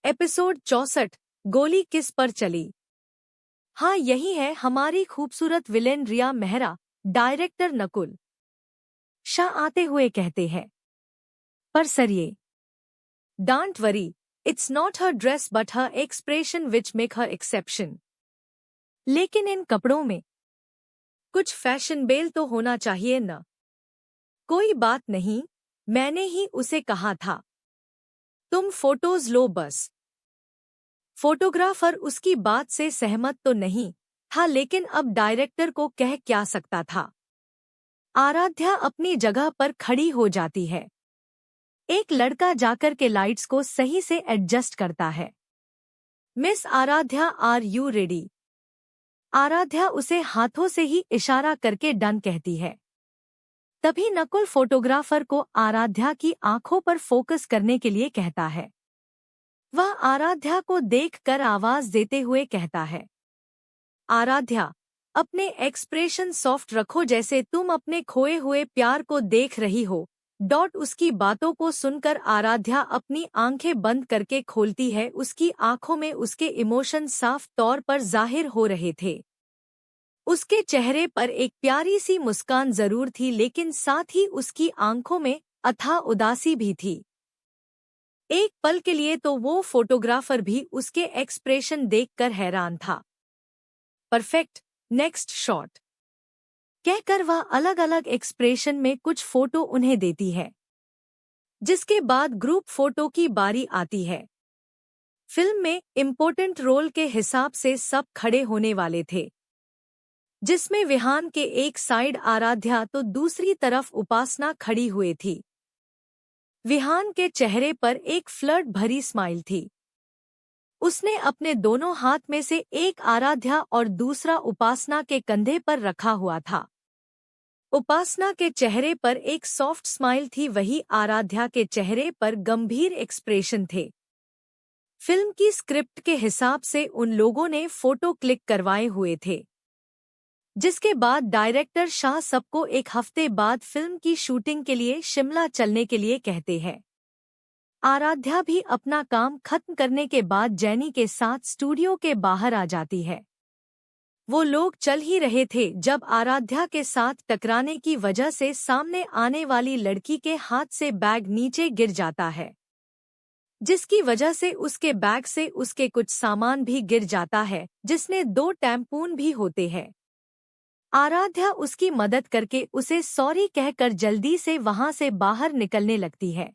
Episode 64 गोली किस पर चली। हाँ, यही है हमारी खूबसूरत विलेन रिया मेहरा। डायरेक्टर नकुल शाह आते हुए कहते हैं, पर सर ये don't worry, it's not her dress but her expression which make her exception. लेकिन इन कपड़ों में कुछ फैशन बेल तो होना चाहिए न। कोई बात नहीं, मैंने ही उसे कहा था, तुम फोटोज लो बस। फोटोग्राफर उसकी बात से सहमत तो नहीं था, लेकिन अब डायरेक्टर को कह क्या सकता था। आराध्या अपनी जगह पर खड़ी हो जाती है। एक लड़का जाकर के लाइट्स को सही से एडजस्ट करता है। Miss Aaradhya, are you ready? Aaradhya उसे हाथों से ही इशारा करके डन कहती है। तभी नकुल फोटोग्राफर को आराध्या की आंखों पर फोकस करने के लिए कहता है। वह आराध्या को देखकर आवाज देते हुए कहता है, आराध्या, अपने एक्सप्रेशन सॉफ्ट रखो जैसे तुम अपने खोए हुए प्यार को देख रही हो। उसकी बातों को सुनकर आराध्या अपनी आंखें बंद करके खोलती है। उसकी आंखों में उसके इमोशन साफ तौर पर जाहिर हो रहे थे। उसके चेहरे पर एक प्यारी सी मुस्कान जरूर थी, लेकिन साथ ही उसकी आंखों में अथाह उदासी भी थी। एक पल के लिए तो वो फोटोग्राफर भी उसके एक्सप्रेशन देखकर हैरान था। परफेक्ट, नेक्स्ट शॉट कहकर वह अलग अलग एक्सप्रेशन में कुछ फोटो उन्हें देती है, जिसके बाद ग्रुप फोटो की बारी आती है। फिल्म में इम्पोर्टेंट रोल के हिसाब से सब खड़े होने वाले थे, जिसमें विहान के एक साइड आराध्या तो दूसरी तरफ उपासना खड़ी हुई थी। विहान के चेहरे पर एक फ्लर्ट भरी स्माइल थी। उसने अपने दोनों हाथ में से एक आराध्या और दूसरा उपासना के कंधे पर रखा हुआ था। उपासना के चेहरे पर एक सॉफ्ट स्माइल थी, वही आराध्या के चेहरे पर गंभीर एक्सप्रेशन थे। फिल्म की स्क्रिप्ट के हिसाब से उन लोगों ने फोटो क्लिक करवाए हुए थे, जिसके बाद डायरेक्टर शाह सबको एक हफ्ते बाद फिल्म की शूटिंग के लिए शिमला चलने के लिए कहते हैं। आराध्या भी अपना काम खत्म करने के बाद जैनी के साथ स्टूडियो के बाहर आ जाती है। वो लोग चल ही रहे थे जब आराध्या के साथ टकराने की वजह से सामने आने वाली लड़की के हाथ से बैग नीचे गिर जाता है, जिसकी वजह से उसके बैग से उसके कुछ सामान भी गिर जाता है, जिसमें 2 टैम्पून भी होते हैं। आराध्या उसकी मदद करके उसे सॉरी कहकर जल्दी से वहां से बाहर निकलने लगती है।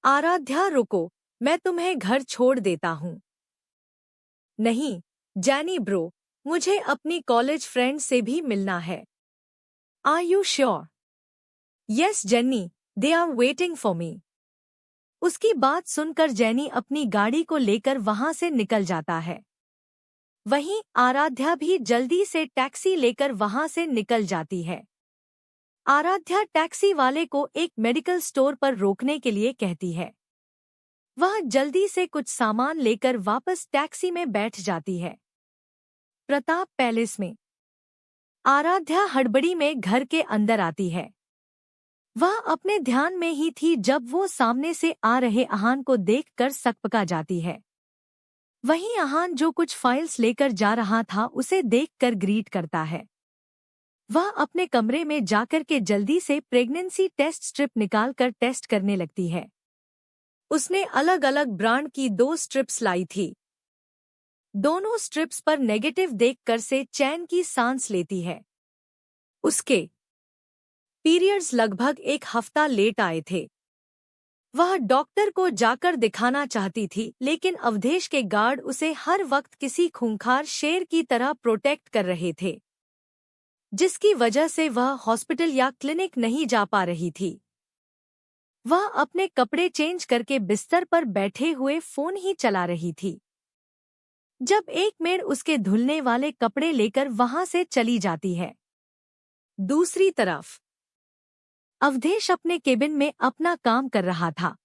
आराध्या, रुको, मैं तुम्हें घर छोड़ देता हूँ। नहीं जैनी ब्रो, मुझे अपनी कॉलेज फ्रेंड से भी मिलना है। Are you sure? Yes Jenny, they are waiting for me. उसकी बात सुनकर जैनी अपनी गाड़ी को लेकर वहां से निकल जाता है। वहीं आराध्या भी जल्दी से टैक्सी लेकर वहां से निकल जाती है। आराध्या टैक्सी वाले को एक मेडिकल स्टोर पर रोकने के लिए कहती है। वह जल्दी से कुछ सामान लेकर वापस टैक्सी में बैठ जाती है। प्रताप पैलेस में आराध्या हड़बड़ी में घर के अंदर आती है। वह अपने ध्यान में ही थी जब वो सामने से आ रहे आहान को देखकर सकपका जाती है। वहीं आहान जो कुछ फाइल्स लेकर जा रहा था उसे देखकर ग्रीट करता है। वह अपने कमरे में जाकर के जल्दी से प्रेगनेंसी टेस्ट स्ट्रिप निकालकर टेस्ट करने लगती है। उसने अलग अलग ब्रांड की 2 स्ट्रिप्स लाई थी। दोनों स्ट्रिप्स पर नेगेटिव देखकर से चैन की सांस लेती है। उसके पीरियड्स लगभग 1 हफ्ता लेट आए थे। वह डॉक्टर को जाकर दिखाना चाहती थी, लेकिन अवधेश के गार्ड उसे हर वक्त किसी खूंखार शेर की तरह प्रोटेक्ट कर रहे थे, जिसकी वजह से वह हॉस्पिटल या क्लिनिक नहीं जा पा रही थी। वह अपने कपड़े चेंज करके बिस्तर पर बैठे हुए फोन ही चला रही थी, जब एक मेड उसके धुलने वाले कपड़े लेकर वहां से चली जाती है। दूसरी तरफ अवधेश अपने केबिन में अपना काम कर रहा था।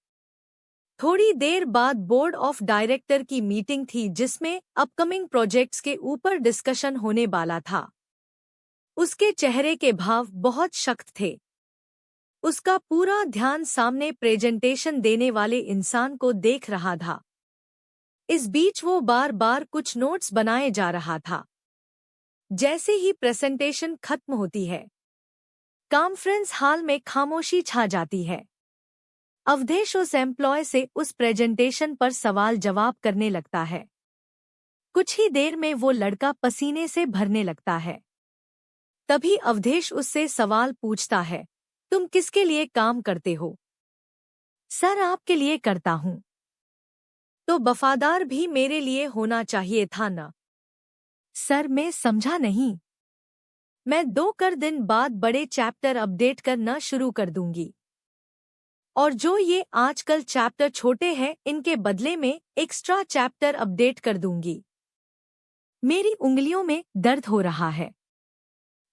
थोड़ी देर बाद बोर्ड ऑफ डायरेक्टर की मीटिंग थी, जिसमें अपकमिंग प्रोजेक्ट्स के ऊपर डिस्कशन होने वाला था। उसके चेहरे के भाव बहुत सख्त थे। उसका पूरा ध्यान सामने प्रेजेंटेशन देने वाले इंसान को देख रहा था। इस बीच वो बार बार कुछ नोट्स बनाए जा रहा था। जैसे ही प्रेजेंटेशन खत्म होती है, कॉन्फ्रेंस हॉल में खामोशी छा जाती है। अवधेश उस एम्प्लॉय से उस प्रेजेंटेशन पर सवाल जवाब करने लगता है। कुछ ही देर में वो लड़का पसीने से भरने लगता है। तभी अवधेश उससे सवाल पूछता है, तुम किसके लिए काम करते हो? सर, आपके लिए करता हूँ। तो वफादार भी मेरे लिए होना चाहिए था ना? सर, मैं समझा नहीं। मैं 2 दिन बाद बड़े चैप्टर अपडेट करना शुरू कर दूंगी, और जो ये आजकल चैप्टर छोटे हैं इनके बदले में एक्स्ट्रा चैप्टर अपडेट कर दूंगी। मेरी उंगलियों में दर्द हो रहा है,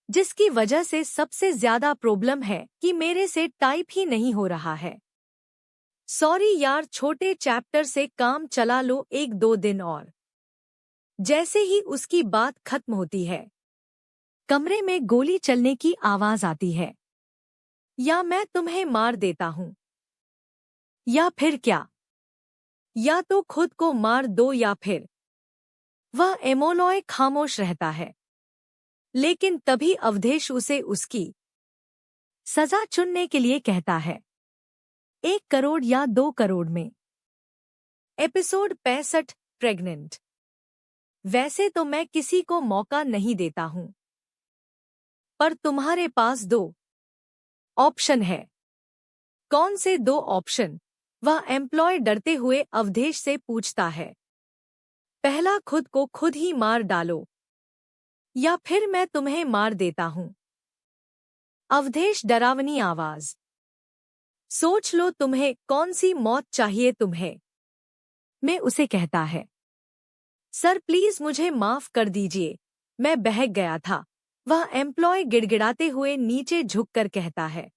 जिसकी वजह से सबसे ज्यादा प्रॉब्लम है कि मेरे से टाइप ही नहीं हो रहा है। सॉरी यार, छोटे चैप्टर से काम चला लो 1-2 दिन और। जैसे ही उसकी बात खत्म होती है, कमरे में गोली चलने की आवाज आती है। या मैं तुम्हें मार देता हूँ, या फिर क्या? या तो खुद को मार दो या फिर। वह एमोलॉय खामोश रहता है, लेकिन तभी अवधेश उसे उसकी सजा चुनने के लिए कहता है। 1 करोड़ या 2 करोड़ में। Episode 65, pregnant. वैसे तो मैं किसी को मौका नहीं देता हूं, पर तुम्हारे पास 2 ऑप्शन है। कौन से 2 ऑप्शन? वह एम्प्लॉय डरते हुए अवधेश से पूछता है। पहला, खुद को खुद ही मार डालो, या फिर मैं तुम्हें मार देता हूं। अवधेश डरावनी आवाज। सोच लो तुम्हें कौन सी मौत चाहिए तुम्हें? मैं उसे कहता है। सर प्लीज मुझे माफ कर दीजिए, मैं बहक गया था। वह एम्प्लॉय गिड़गिड़ाते हुए नीचे झुककर कहता है।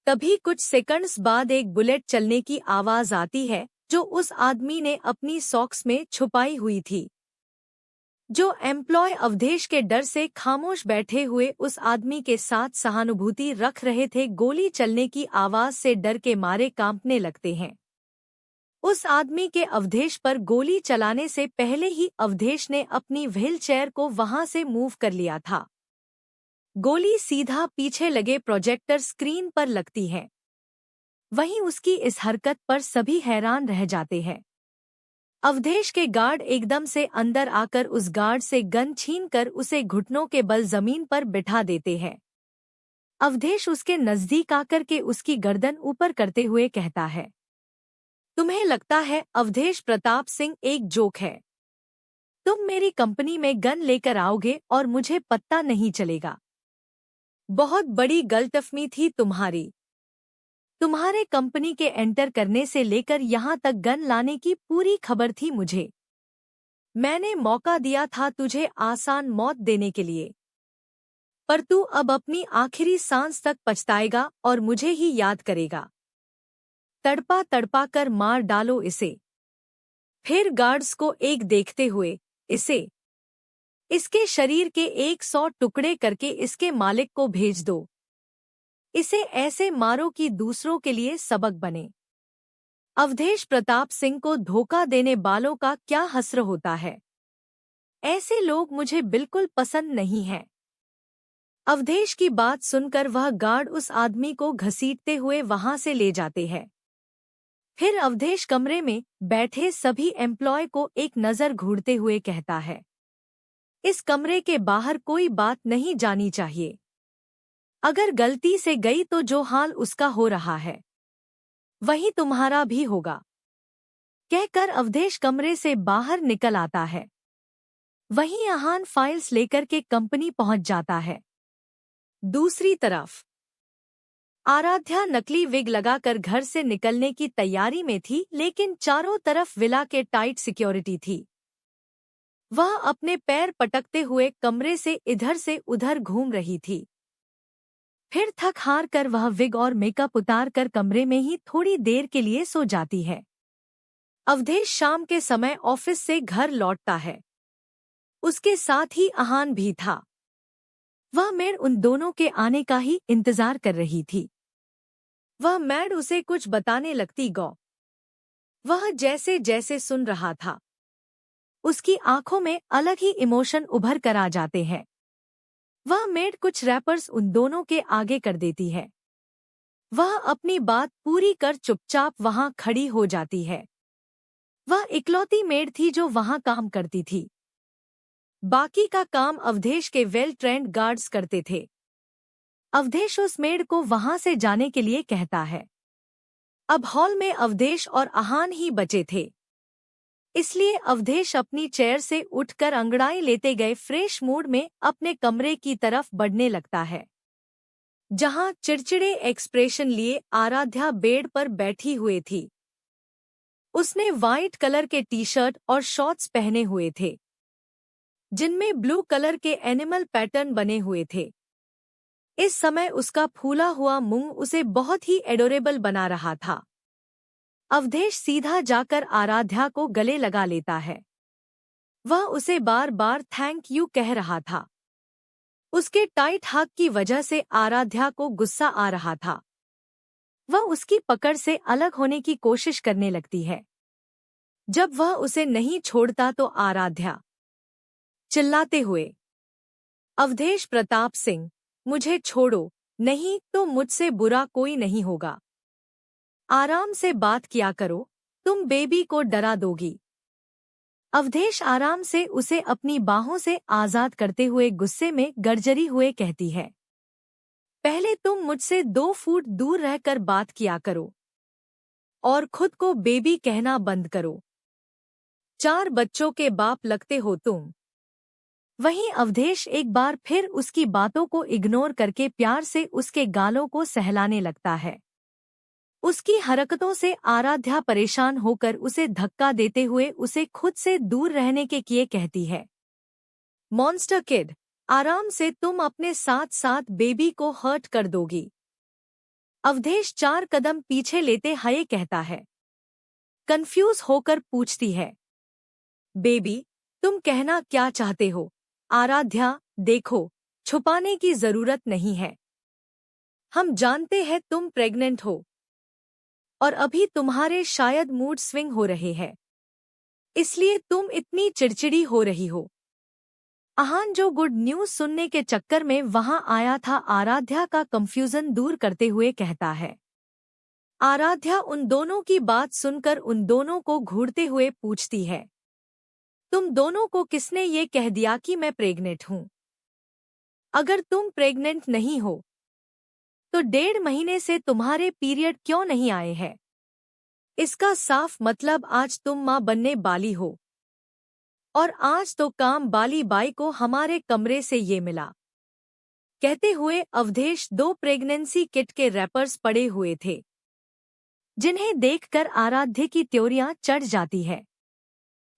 तभी कुछ सेकंड्स बाद एक बुलेट चलने की आवाज आती है, जो उस आदमी ने अपनी सॉक्स में छुपाई हुई थी। जो एम्प्लॉय अवधेश के डर से खामोश बैठे हुए उस आदमी के साथ सहानुभूति रख रहे थे, गोली चलने की आवाज से डर के मारे कांपने लगते हैं। उस आदमी के अवधेश पर गोली चलाने से पहले ही अवधेश ने अपनी व्हीलचेयर को वहां से मूव कर लिया था। गोली सीधा पीछे लगे प्रोजेक्टर स्क्रीन पर लगती है। वहीं उसकी इस हरकत पर सभी हैरान रह जाते हैं। अवधेश के गार्ड एकदम से अंदर आकर उस गार्ड से गन छीनकर उसे घुटनों के बल जमीन पर बिठा देते हैं। अवधेश उसके नजदीक आकर के उसकी गर्दन ऊपर करते हुए कहता है। तुम्हें लगता है अवधेश प्रताप सिंह एक जोक है? तुम मेरी कंपनी में गन लेकर आओगे और मुझे पता नहीं चलेगा? बहुत बड़ी गलतफहमी थी तुम्हारी। तुम्हारे कंपनी के एंटर करने से लेकर यहाँ तक गन लाने की पूरी खबर थी मुझे। मैंने मौका दिया था तुझे आसान मौत देने के लिए, पर तू अब अपनी आखिरी सांस तक पछताएगा और मुझे ही याद करेगा। तड़पा तड़पा कर मार डालो इसे। फिर गार्ड्स को एक देखते हुए, इसे इसके शरीर के 100 टुकड़े करके इसके मालिक को भेज दो। इसे ऐसे मारो कि दूसरों के लिए सबक बने। अवधेश प्रताप सिंह को धोखा देने वालों का क्या हस्र होता है। ऐसे लोग मुझे बिल्कुल पसंद नहीं हैं। अवधेश की बात सुनकर वह गार्ड उस आदमी को घसीटते हुए वहां से ले जाते हैं। फिर अवधेश कमरे में बैठे सभी एम्प्लॉय को एक नज़र घूरते हुए कहता है। इस कमरे के बाहर कोई बात नहीं जानी चाहिए। अगर गलती से गई तो जो हाल उसका हो रहा है, वही तुम्हारा भी होगा। कहकर अवधेश कमरे से बाहर निकल आता है। वहीं आहान फाइल्स लेकर के कंपनी पहुंच जाता है। दूसरी तरफ आराध्या नकली विग लगाकर घर से निकलने की तैयारी में थी, लेकिन चारों तरफ विला के टाइट सिक्योरिटी थी। वह अपने पैर पटकते हुए कमरे से इधर से उधर घूम रही थी। फिर थक हार कर वह विग और मेकअप उतार कर कमरे में ही थोड़ी देर के लिए सो जाती है। अवधेश शाम के समय ऑफिस से घर लौटता है। उसके साथ ही आहान भी था। वह मेड उन दोनों के आने का ही इंतजार कर रही थी। वह मैड उसे कुछ बताने लगती गौ। वह जैसे जैसे सुन रहा था, उसकी आंखों में अलग ही इमोशन उभर कर आ जाते हैं। वह मेड कुछ रैपर्स उन दोनों के आगे कर देती है। वह अपनी बात पूरी कर चुपचाप वहां खड़ी हो जाती है। वह इकलौती मेड थी जो वहां काम करती थी। बाकी का काम अवधेश के वेल ट्रेंड गार्ड्स करते थे। अवधेश उस मेड को वहां से जाने के लिए कहता है। अब हॉल में अवधेश और आहान ही बचे थे, इसलिए अवधेश अपनी चेयर से उठकर अंगड़ाई लेते गए फ्रेश मूड में अपने कमरे की तरफ बढ़ने लगता है, जहां चिड़चिड़े एक्सप्रेशन लिए आराध्या बेड पर बैठी हुई थी। उसने वाइट कलर के टी शर्ट और शॉर्ट्स पहने हुए थे, जिनमें ब्लू कलर के एनिमल पैटर्न बने हुए थे। इस समय उसका फूला हुआ मुंह उसे बहुत ही एडोरेबल बना रहा था। अवधेश सीधा जाकर आराध्या को गले लगा लेता है। वह उसे बार बार थैंक यू कह रहा था। उसके टाइट हग की वजह से आराध्या को गुस्सा आ रहा था। वह उसकी पकड़ से अलग होने की कोशिश करने लगती है। जब वह उसे नहीं छोड़ता तो आराध्या चिल्लाते हुए, अवधेश प्रताप सिंह, मुझे छोड़ो, नहीं तो मुझसे बुरा कोई नहीं होगा। आराम से बात किया करो, तुम बेबी को डरा दोगी। अवधेश आराम से उसे अपनी बाहों से आजाद करते हुए गुस्से में गर्जरी हुए कहती है, पहले तुम मुझसे 2 फुट दूर रहकर बात किया करो और खुद को बेबी कहना बंद करो। 4 बच्चों के बाप लगते हो तुम। वहीं अवधेश एक बार फिर उसकी बातों को इग्नोर करके प्यार से उसके गालों को सहलाने लगता है। उसकी हरकतों से आराध्या परेशान होकर उसे धक्का देते हुए उसे खुद से दूर रहने के किए कहती है, मॉन्स्टर किड, आराम से, तुम अपने साथ साथ बेबी को हर्ट कर दोगी। अवधेश 4 कदम पीछे लेते हुए कहता है। कंफ्यूज होकर पूछती है, बेबी, तुम कहना क्या चाहते हो? आराध्या, देखो, छुपाने की जरूरत नहीं है। हम जानते हैं तुम प्रेग्नेंट हो और अभी तुम्हारे शायद मूड स्विंग हो रहे हैं, इसलिए तुम इतनी चिड़चिड़ी हो रही हो। आहान जो गुड न्यूज सुनने के चक्कर में वहां आया था, आराध्या का कंफ्यूजन दूर करते हुए कहता है। आराध्या उन दोनों की बात सुनकर उन दोनों को घूरते हुए पूछती है, तुम दोनों को किसने ये कह दिया कि मैं प्रेग्नेंट हूं? अगर तुम प्रेग्नेंट नहीं हो तो 1.5 महीने से तुम्हारे पीरियड क्यों नहीं आए हैं? इसका साफ मतलब आज तुम मां बनने वाली हो। और आज तो काम वाली बाई को हमारे कमरे से ये मिला। कहते हुए अवधेश 2 प्रेगनेंसी किट के रैपर्स पड़े हुए थे, जिन्हें देखकर आराध्य की त्योरियां चढ़ जाती है।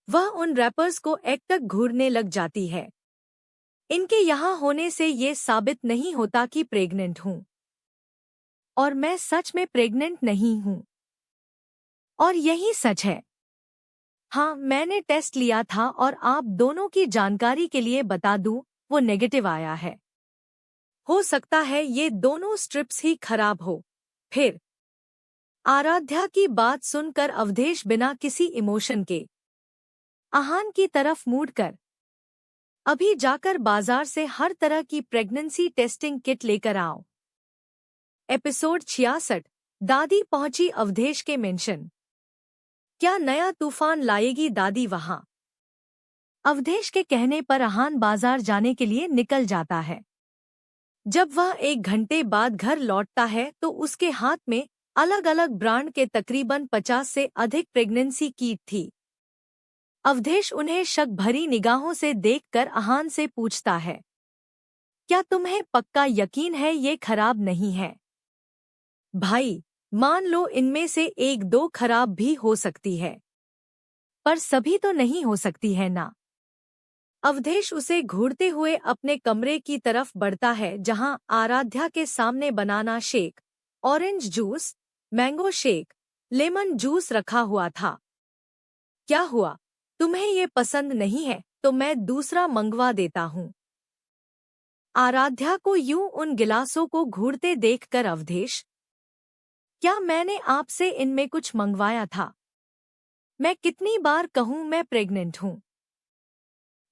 वह उन रैपर्स को एक तक घूरने लग जाती है। इनके यहाँ होने से ये साबित नहीं होता कि प्रेग्नेंट हूँ, और मैं सच में प्रेग्नेंट नहीं हूँ। और यही सच है। हाँ, मैंने टेस्ट लिया था और आप दोनों की जानकारी के लिए बता दूं, वो नेगेटिव आया है। हो सकता है ये दोनों स्ट्रिप्स ही खराब हो। फिर आराध्या की बात सुनकर अवधेश बिना किसी इमोशन के आहान की तरफ मुड़कर, अभी जाकर बाजार से हर तरह की प्रेगनेंसी टेस्टिंग किट लेकर आओ। एपिसोड 66, दादी पहुंची अवधेश के मेंशन। क्या नया तूफान लाएगी दादी वहां? अवधेश के कहने पर आहान बाजार जाने के लिए निकल जाता है। जब वह 1 घंटे बाद घर लौटता है तो उसके हाथ में अलग अलग ब्रांड के तकरीबन 50 से अधिक प्रेगनेंसी किट थी। अवधेश उन्हें शक भरी निगाहों से देखकर आहान से पूछता है, क्या तुम्हें पक्का यकीन है ये खराब नहीं है? भाई, मान लो इनमें से 1-2 खराब भी हो सकती है, पर सभी तो नहीं हो सकती है ना। अवधेश उसे घूरते हुए अपने कमरे की तरफ बढ़ता है, जहां आराध्या के सामने banana shake, orange juice, mango shake, lemon juice रखा हुआ था। क्या हुआ, तुम्हें ये पसंद नहीं है तो मैं दूसरा मंगवा देता हूँ। आराध्या को यूं उन गिलासों को घूरते देखकर अवधेश, क्या मैंने आपसे इनमें कुछ मंगवाया था? मैं कितनी बार कहूं मैं प्रेग्नेंट हूं?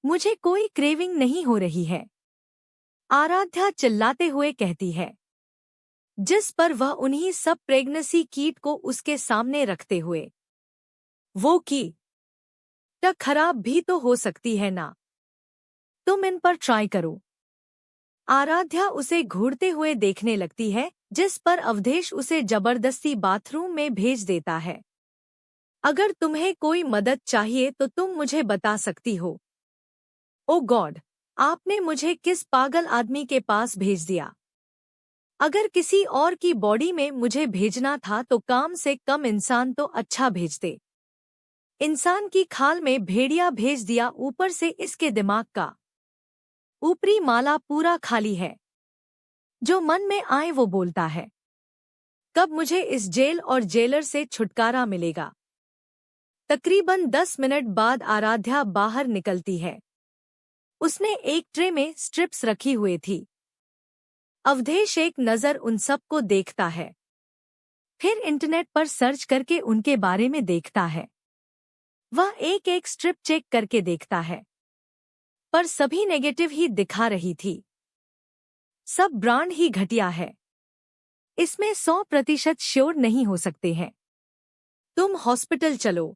मुझे कोई क्रेविंग नहीं हो रही है, आराध्या चिल्लाते हुए कहती है, जिस पर वह उन्हीं सब प्रेगनेंसी किट को उसके सामने रखते हुए, वो किट खराब भी तो हो सकती है ना, तुम इन पर ट्राई करो। आराध्या उसे घूरते हुए देखने लगती है, जिस पर अवधेश उसे जबरदस्ती बाथरूम में भेज देता है। अगर तुम्हें कोई मदद चाहिए तो तुम मुझे बता सकती हो। ओ गॉड, आपने मुझे किस पागल आदमी के पास भेज दिया? अगर किसी और की बॉडी में मुझे भेजना था तो कम से कम इंसान तो अच्छा भेजते। इंसान की खाल में भेड़िया भेज दिया, ऊपर से इसके दिमाग का ऊपरी माला पूरा खाली है। जो मन में आए वो बोलता है। कब मुझे इस जेल और जेलर से छुटकारा मिलेगा? तकरीबन 10 मिनट बाद आराध्या बाहर निकलती है। उसने एक ट्रे में स्ट्रिप्स रखी हुई थी। अवधेश एक नज़र उन सब को देखता है, फिर इंटरनेट पर सर्च करके उनके बारे में देखता है। वह एक एक स्ट्रिप चेक करके देखता है, पर सभी नेगेटिव ही दिखा रही थी। सब ब्रांड ही घटिया है, इसमें 100% श्योर नहीं हो सकते हैं। तुम हॉस्पिटल चलो।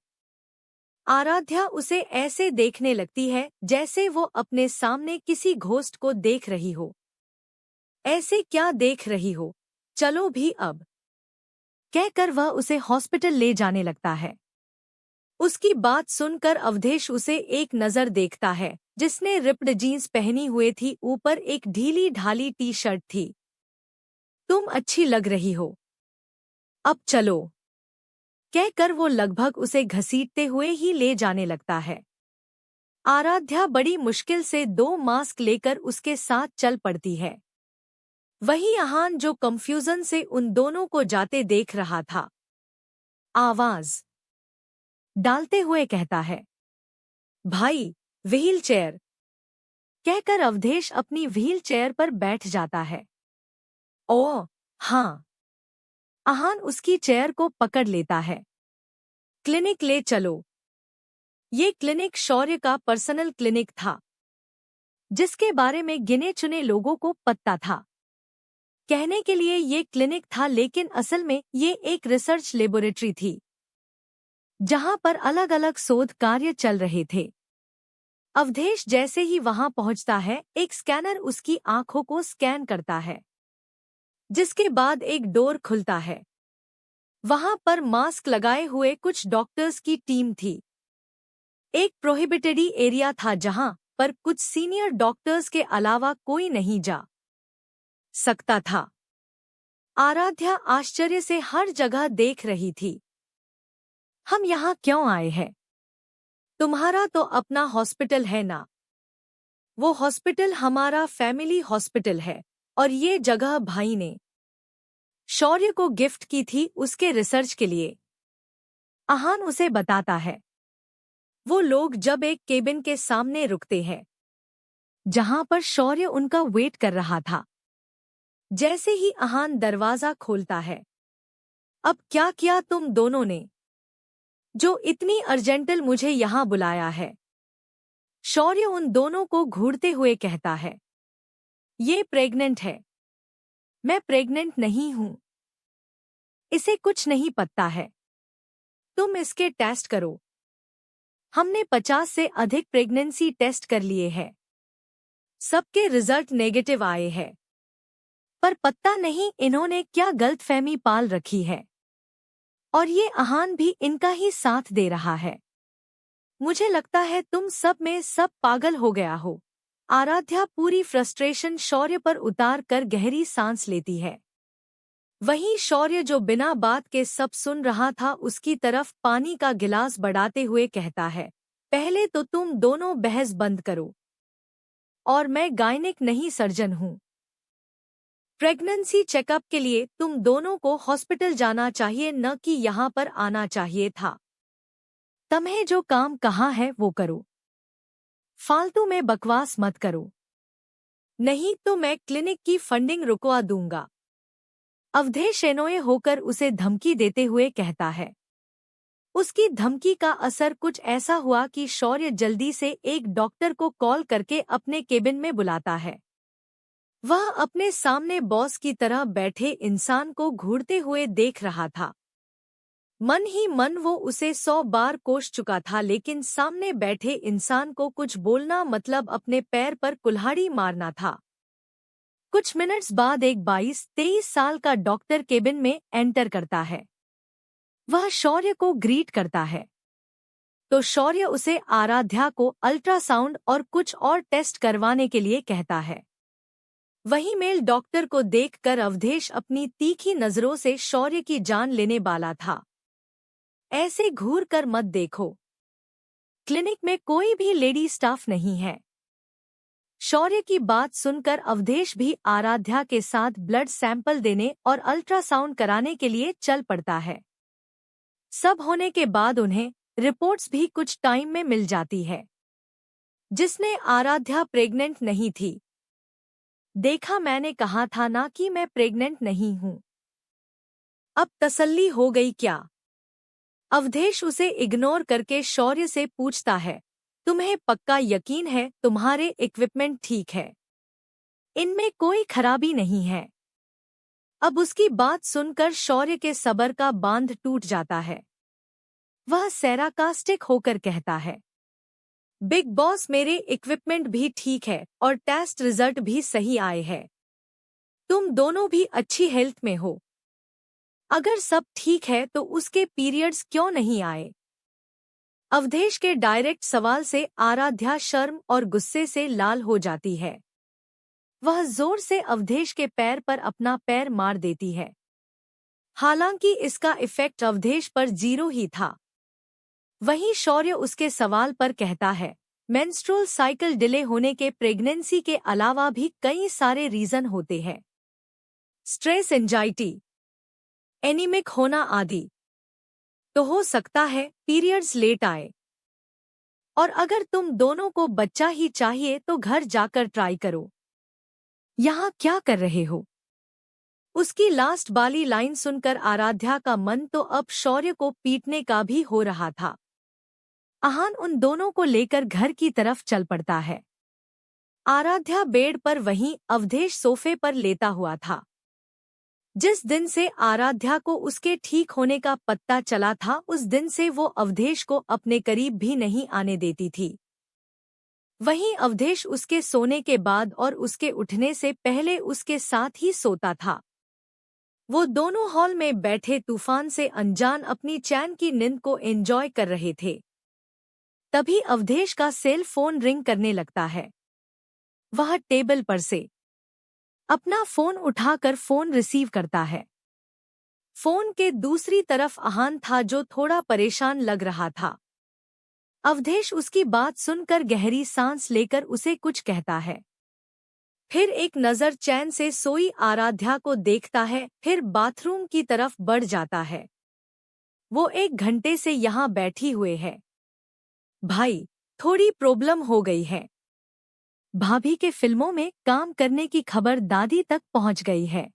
आराध्या उसे ऐसे देखने लगती है जैसे वो अपने सामने किसी घोस्ट को देख रही हो। ऐसे क्या देख रही हो, चलो भी अब, कहकर वह उसे हॉस्पिटल ले जाने लगता है। उसकी बात सुनकर अवधेश उसे एक नज़र देखता है, जिसने रिप्ड जीन्स पहनी हुई थी, ऊपर एक ढीली ढाली टी शर्ट थी। तुम अच्छी लग रही हो, अब चलो, कहकर वो लगभग उसे घसीटते हुए ही ले जाने लगता है। आराध्या बड़ी मुश्किल से 2 मास्क लेकर उसके साथ चल पड़ती है। वही आहान जो कंफ्यूजन से उन दोनों को जाते देख रहा था, आवाज डालते हुए कहता है, भाई, व्हील चेयर, कहकर अवधेश अपनी व्हील चेयर पर बैठ जाता है। ओह हाँ, आहान उसकी चेयर को पकड़ लेता है। क्लिनिक ले चलो। ये क्लिनिक शौर्य का पर्सनल क्लिनिक था, जिसके बारे में गिने चुने लोगों को पता था। कहने के लिए ये क्लिनिक था, लेकिन असल में ये एक रिसर्च लेबोरेटरी थी, जहां पर अलग अलग शोध कार्य चल रहे थे। अवधेश जैसे ही वहां पहुंचता है, एक स्कैनर उसकी आंखों को स्कैन करता है, जिसके बाद एक डोर खुलता है। वहां पर मास्क लगाए हुए कुछ डॉक्टर्स की टीम थी। एक प्रोहिबिटेड एरिया था जहां पर कुछ सीनियर डॉक्टर्स के अलावा कोई नहीं जा सकता था। आराध्या आश्चर्य से हर जगह देख रही थी। हम यहाँ क्यों आए हैं? तुम्हारा तो अपना हॉस्पिटल है ना? वो हॉस्पिटल हमारा फैमिली हॉस्पिटल है, और ये जगह भाई ने शौर्य को गिफ्ट की थी उसके रिसर्च के लिए, आहान उसे बताता है। वो लोग जब एक केबिन के सामने रुकते हैं, जहां पर शौर्य उनका वेट कर रहा था, जैसे ही आहान दरवाजा खोलता है, अब क्या किया तुम दोनों ने, जो इतनी अर्जेंटल मुझे यहाँ बुलाया है? शौर्य उन दोनों को घूरते हुए कहता है, ये प्रेग्नेंट है। मैं प्रेग्नेंट नहीं हूं, इसे कुछ नहीं पता है। तुम इसके टेस्ट करो। हमने 50 से अधिक प्रेगनेंसी टेस्ट कर लिए हैं, सबके रिजल्ट नेगेटिव आए हैं, पर पता नहीं इन्होंने क्या गलतफहमी पाल रखी है, और ये आहान भी इनका ही साथ दे रहा है। मुझे लगता है तुम सब में सब पागल हो गया हो। आराध्या पूरी फ्रस्ट्रेशन शौर्य पर उतार कर गहरी सांस लेती है। वहीं शौर्य, जो बिना बात के सब सुन रहा था, उसकी तरफ पानी का गिलास बढ़ाते हुए कहता है, पहले तो तुम दोनों बहस बंद करो, और मैं गायनिक नहीं सर्जन हूँ। प्रेगनेंसी चेकअप के लिए तुम दोनों को हॉस्पिटल जाना चाहिए, न कि यहाँ पर आना चाहिए था। तुम्हें जो काम कहा है वो करो, फालतू में बकवास मत करो, नहीं तो मैं क्लिनिक की फंडिंग रुकवा दूंगा। अवधेश एनोए होकर उसे धमकी देते हुए कहता है। उसकी धमकी का असर कुछ ऐसा हुआ कि शौर्य जल्दी से एक डॉक्टर को कॉल करके अपने केबिन में बुलाता है। वह अपने सामने बॉस की तरह बैठे इंसान को घूरते हुए देख रहा था। मन ही मन वो उसे 100 बार कोस चुका था, लेकिन सामने बैठे इंसान को कुछ बोलना मतलब अपने पैर पर कुल्हाड़ी मारना था। कुछ मिनट्स बाद एक 22-23 साल का डॉक्टर केबिन में एंटर करता है। वह शौर्य को ग्रीट करता है तो शौर्य उसे आराध्या को अल्ट्रासाउंड और कुछ और टेस्ट करवाने के लिए कहता है। वही मेल डॉक्टर को देखकर अवधेश अपनी तीखी नजरों से शौर्य की जान लेने वाला था। ऐसे घूर कर मत देखो, क्लिनिक में कोई भी लेडी स्टाफ नहीं है। शौर्य की बात सुनकर अवधेश भी आराध्या के साथ ब्लड सैंपल देने और अल्ट्रासाउंड कराने के लिए चल पड़ता है। सब होने के बाद उन्हें रिपोर्ट्स भी कुछ टाइम में मिल जाती है, जिसने आराध्या प्रेग्नेंट नहीं थी। देखा, मैंने कहा था ना कि मैं प्रेग्नेंट नहीं हूं। अब तसल्ली हो गई क्या? अवधेश उसे इग्नोर करके शौर्य से पूछता है, तुम्हें पक्का यकीन है तुम्हारे इक्विपमेंट ठीक है? इनमें कोई खराबी नहीं है? अब उसकी बात सुनकर शौर्य के सब्र का बांध टूट जाता है। वह सैराकास्टिक होकर कहता है, बिग बॉस, मेरे इक्विपमेंट भी ठीक है और टेस्ट रिजल्ट भी सही आए हैं। तुम दोनों भी अच्छी हेल्थ में हो। अगर सब ठीक है तो उसके पीरियड्स क्यों नहीं आए? अवधेश के डायरेक्ट सवाल से आराध्या शर्म और गुस्से से लाल हो जाती है। वह जोर से अवधेश के पैर पर अपना पैर मार देती है। हालांकि इसका इफेक्ट अवधेश पर 0 ही था। वहीं शौर्य उसके सवाल पर कहता है, मेंस्ट्रुअल साइकिल डिले होने के प्रेगनेंसी के अलावा भी कई सारे रीजन होते हैं। स्ट्रेस, एंजाइटी, एनीमिक होना आदि। तो हो सकता है पीरियड्स लेट आए। और अगर तुम दोनों को बच्चा ही चाहिए तो घर जाकर ट्राई करो। यहाँ क्या कर रहे हो? उसकी लास्ट वाली लाइन सुनकर आराध्या का मन तो अब शौर्य को पीटने का भी हो रहा था। आहान उन दोनों को लेकर घर की तरफ चल पड़ता है। आराध्या बेड पर, वहीं अवधेश सोफे पर लेटा हुआ था। जिस दिन से आराध्या को उसके ठीक होने का पता चला था, उस दिन से वो अवधेश को अपने करीब भी नहीं आने देती थी। वहीं अवधेश उसके सोने के बाद और उसके उठने से पहले उसके साथ ही सोता था। वो दोनों हॉल में बैठे तूफान से अनजान अपनी चैन की नींद को एंजॉय कर रहे थे। तभी अवधेश का सेल फोन रिंग करने लगता है। वह टेबल पर से अपना फोन उठाकर फोन रिसीव करता है। फोन के दूसरी तरफ आहान था, जो थोड़ा परेशान लग रहा था। अवधेश उसकी बात सुनकर गहरी सांस लेकर उसे कुछ कहता है। फिर एक नज़र चैन से सोई आराध्या को देखता है, फिर बाथरूम की तरफ बढ़ जाता है। वो 1 घंटे से यहाँ बैठी हुए है। भाई, थोड़ी प्रॉब्लम हो गई है। भाभी के फिल्मों में काम करने की खबर दादी तक पहुँच गई है।